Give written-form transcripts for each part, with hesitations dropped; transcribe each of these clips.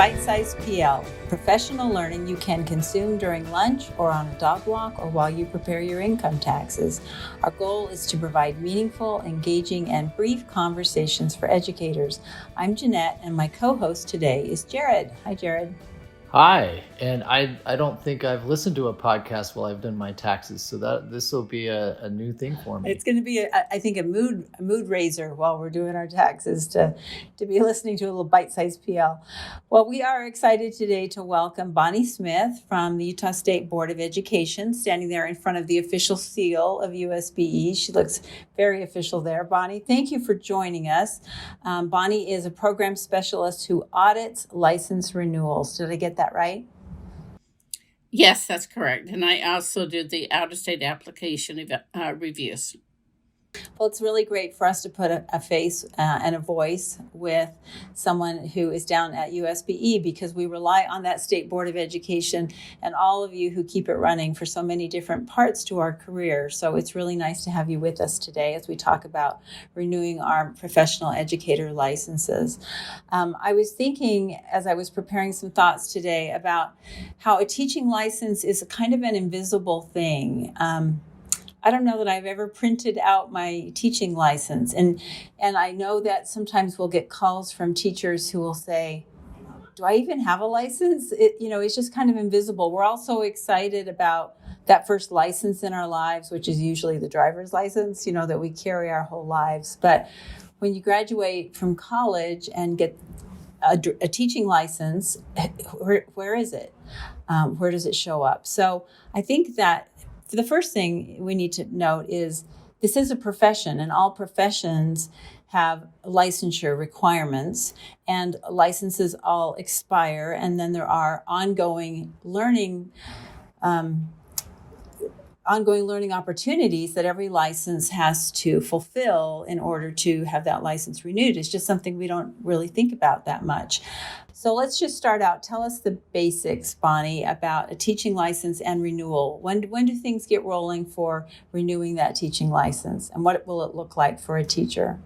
Bite-Sized PL, professional learning you can consume during lunch or on a dog walk or while you prepare your income taxes. Our goal is to provide meaningful, engaging, and brief conversations for educators. I'm Jeanette, and my co-host today is Jared. Hi, Jared. Hi, and I don't think I've listened to a podcast while I've done my taxes, so this will be a new thing for me. It's going to be, I think, a mood raiser while we're doing our taxes to be listening to a little bite-sized PL. Well, we are excited today to welcome Bonnie Smith from the Utah State Board of Education, standing there in front of the official seal of USBE. She looks very official there. Bonnie, thank you for joining us. Bonnie is a program specialist who audits license renewals. Did I get that right? Yes, that's correct. And I also do the out-of-state application reviews. Well, it's really great for us to put a face and a voice with someone who is down at USBE, because we rely on that State Board of Education and all of you who keep it running for so many different parts to our career. So it's really nice to have you with us today as we talk about renewing our professional educator licenses. I was thinking, as I was preparing some thoughts today, about how a teaching license is kind of an invisible thing. I don't know that I've ever printed out my teaching license. And I know that sometimes we'll get calls from teachers who will say, do I even have a license? It's just kind of invisible. We're all so excited about that first license in our lives, which is usually the driver's license, that we carry our whole lives. But when you graduate from college and get a teaching license, where is it? Where does it show up? So I think that the first thing we need to note is this is a profession, and all professions have licensure requirements, and licenses all expire. And then there are ongoing learning opportunities that every license has to fulfill in order to have that license renewed. It's just something we don't really think about that much. So let's just start out. Tell us the basics, Bonnie, about a teaching license and renewal. When do things get rolling for renewing that teaching license? And what will it look like for a teacher?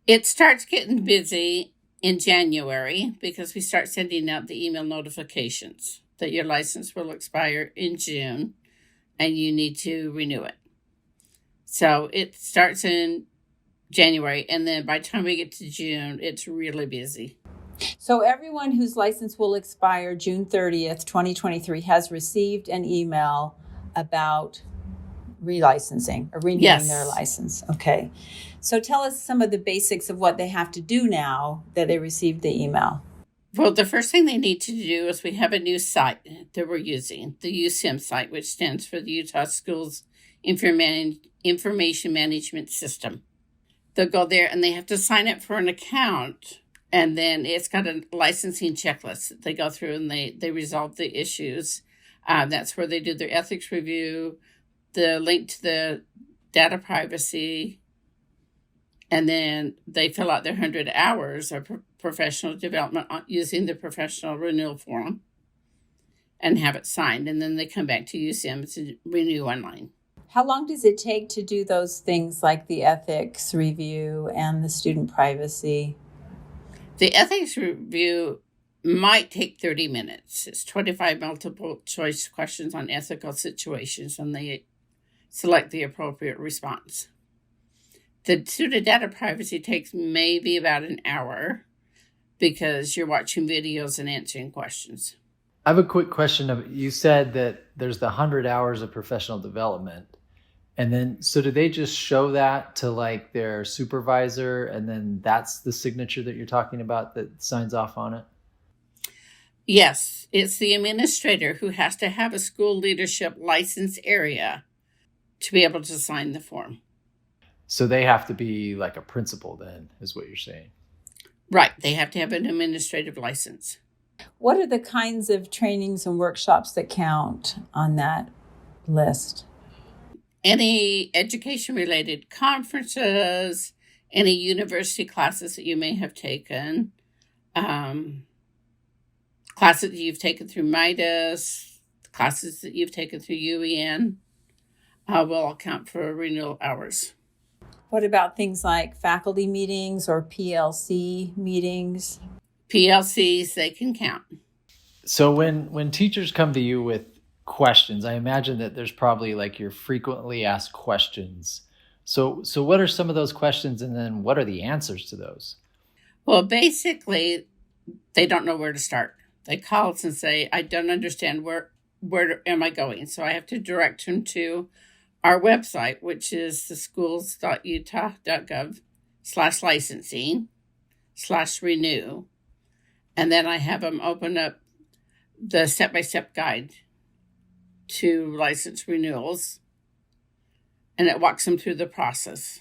It starts getting busy in January because we start sending out the email notifications that your license will expire in June and you need to renew it. So it starts in January, and then by the time we get to June, it's really busy. So everyone whose license will expire June 30th, 2023 has received an email about relicensing or renewing their license. Okay. So tell us some of the basics of what they have to do now that they received the email. Well, the first thing they need to do is we have a new site that we're using, the USIM site, which stands for the Utah Schools Information Management System. They'll go there and they have to sign up for an account. And then it's got a licensing checklist. They go through and they resolve the issues. That's where they do their ethics review, the link to the data privacy, and then they fill out their 100 hours of professional development using the professional renewal form and have it signed. And then they come back to USIM to renew online. How long does it take to do those things like the ethics review and the student privacy? The ethics review might take 30 minutes. It's 25 multiple choice questions on ethical situations, and they select the appropriate response. The student data privacy takes maybe about an hour because you're watching videos and answering questions. I have a quick question. You said that there's the 100 hours of professional development. And then, so do they just show that to like their supervisor, and then that's the signature that you're talking about that signs off on it? Yes, it's the administrator who has to have a school leadership license area to be able to sign the form. So they have to be like a principal then, is what you're saying? Right. They have to have an administrative license. What are the kinds of trainings and workshops that count on that list? Any education-related conferences, any university classes that you may have taken, classes that you've taken through MIDAS, classes that you've taken through UEN, will all count for renewal hours. What about things like faculty meetings or PLC meetings? PLCs, they can count. So when teachers come to you with questions, I imagine that there's probably like your frequently asked questions. So what are some of those questions, and then what are the answers to those? Well, basically, they don't know where to start. They call us and say, I don't understand where am I going? So I have to direct them to our website, which is the schools.utah.gov/licensing/renew. And then I have them open up the step-by-step guide to license renewals, and it walks them through the process.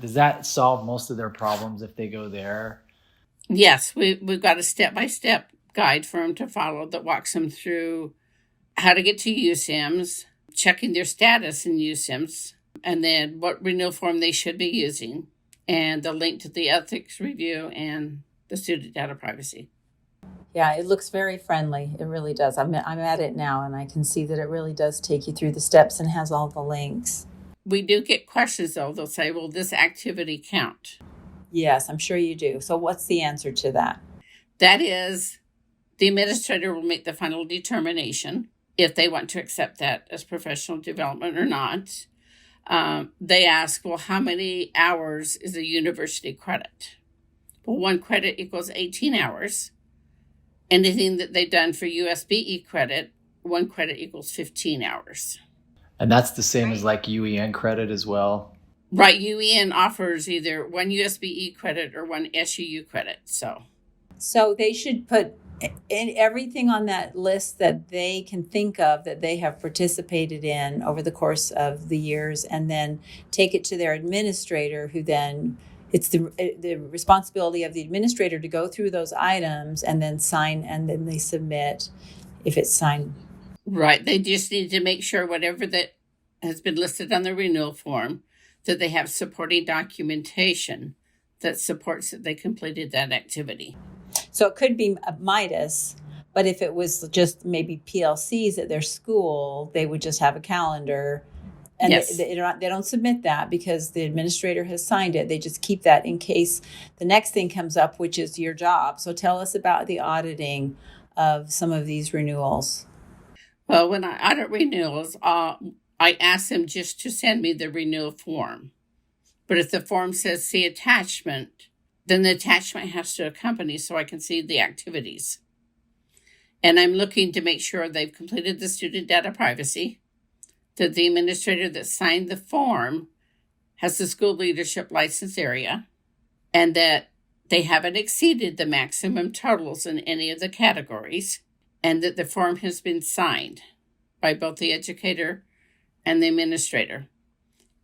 Does that solve most of their problems if they go there? Yes, we've got a step-by-step guide for them to follow that walks them through how to get to USIMS, checking their status in USIMS, and then what renewal form they should be using, and the link to the ethics review and the student data privacy. Yeah, it looks very friendly. It really does. I'm at it now, and I can see that it really does take you through the steps and has all the links. We do get questions, though. They'll say, will this activity count? Yes, I'm sure you do. So what's the answer to that? That is, the administrator will make the final determination if they want to accept that as professional development or not. They ask, well, how many hours is a university credit? Well, 1 credit equals 18 hours. Anything that they've done for USBE credit, 1 credit equals 15 hours. And that's the same as like UEN credit as well? Right, UEN offers either 1 USBE credit or 1 SUU credit. So they should put in everything on that list that they can think of that they have participated in over the course of the years, and then take it to their administrator, who then it's the responsibility of the administrator to go through those items and then sign, and then they submit if it's signed. Right, they just need to make sure whatever that has been listed on the renewal form, that they have supporting documentation that supports that they completed that activity. So it could be a Midas, but if it was just maybe PLCs at their school, they would just have a calendar. And yes. they don't submit that because the administrator has signed it. They just keep that in case the next thing comes up, which is your job. So tell us about the auditing of some of these renewals. Well, when I audit renewals, I ask them just to send me the renewal form. But if the form says see attachment, then the attachment has to accompany so I can see the activities. And I'm looking to make sure they've completed the student data privacy, that the administrator that signed the form has the school leadership license area, and that they haven't exceeded the maximum totals in any of the categories, and that the form has been signed by both the educator and the administrator,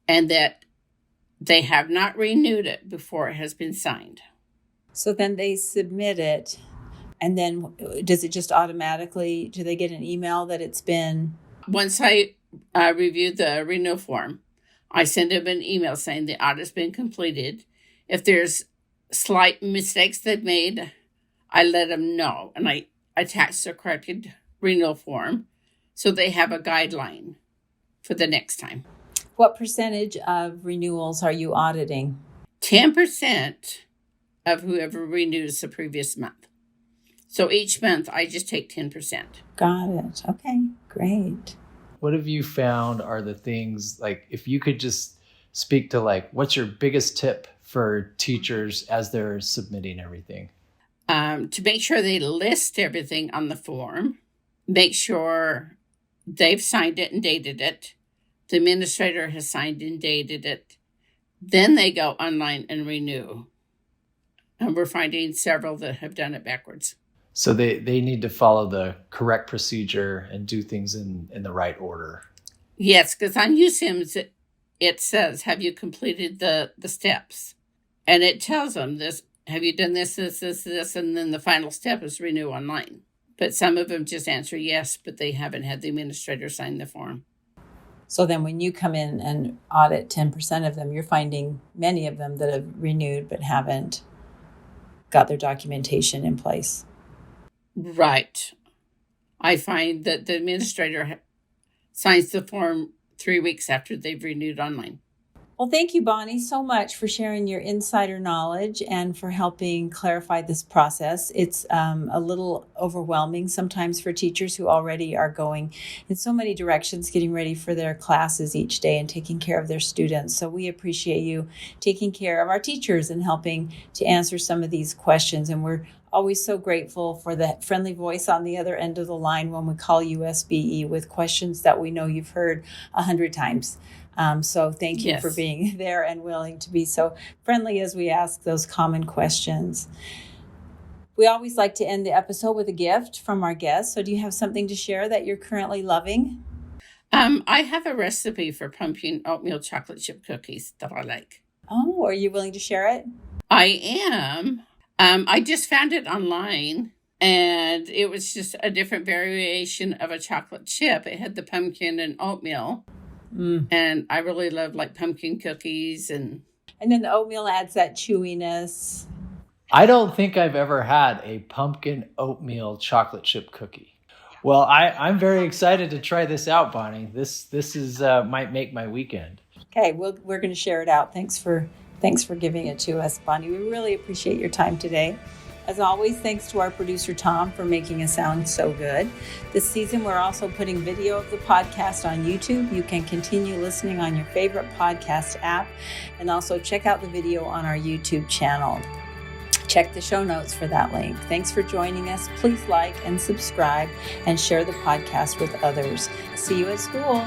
and that they have not renewed it before it has been signed. So then they submit it, and then does it just automatically, do they get an email that it's been? Once I review the renewal form, I send them an email saying the audit's been completed. If there's slight mistakes they've made, I let them know, and I attach the corrected renewal form so they have a guideline for the next time. What percentage of renewals are you auditing? 10% of whoever renews the previous month. So each month I just take 10%. Got it. Okay, great. What have you found are the things, like if you could just speak to like, what's your biggest tip for teachers as they're submitting everything? To make sure they list everything on the form, make sure they've signed it and dated it, the administrator has signed and dated it, then they go online and renew. And we're finding several that have done it backwards. So they need to follow the correct procedure and do things in the right order. Yes, because on USIMS, it says, have you completed the steps? And it tells them this, have you done this, and then the final step is renew online. But some of them just answer yes, but they haven't had the administrator sign the form. So then when you come in and audit 10% of them, you're finding many of them that have renewed but haven't got their documentation in place. Right. I find that the administrator signs the form 3 weeks after they've renewed online. Well, thank you, Bonnie, so much for sharing your insider knowledge and for helping clarify this process. It's a little overwhelming sometimes for teachers who already are going in so many directions, getting ready for their classes each day and taking care of their students. So we appreciate you taking care of our teachers and helping to answer some of these questions. And we're always so grateful for the friendly voice on the other end of the line when we call USBE with questions that we know you've heard 100 times. So thank you for being there and willing to be so friendly as we ask those common questions. We always like to end the episode with a gift from our guests. So do you have something to share that you're currently loving? I have a recipe for pumpkin oatmeal chocolate chip cookies that I like. Oh, are you willing to share it? I am. I just found it online, and it was just a different variation of a chocolate chip. It had the pumpkin and oatmeal. And I really love like pumpkin cookies and then the oatmeal adds that chewiness. I don't think I've ever had a pumpkin oatmeal chocolate chip cookie. Well, I'm very excited to try this out, Bonnie. This is might make my weekend. Okay, we're going to share it out. Thanks for giving it to us, Bonnie. We really appreciate your time today. As always, thanks to our producer, Tom, for making us sound so good. This season, we're also putting video of the podcast on YouTube. You can continue listening on your favorite podcast app and also check out the video on our YouTube channel. Check the show notes for that link. Thanks for joining us. Please like and subscribe and share the podcast with others. See you at school.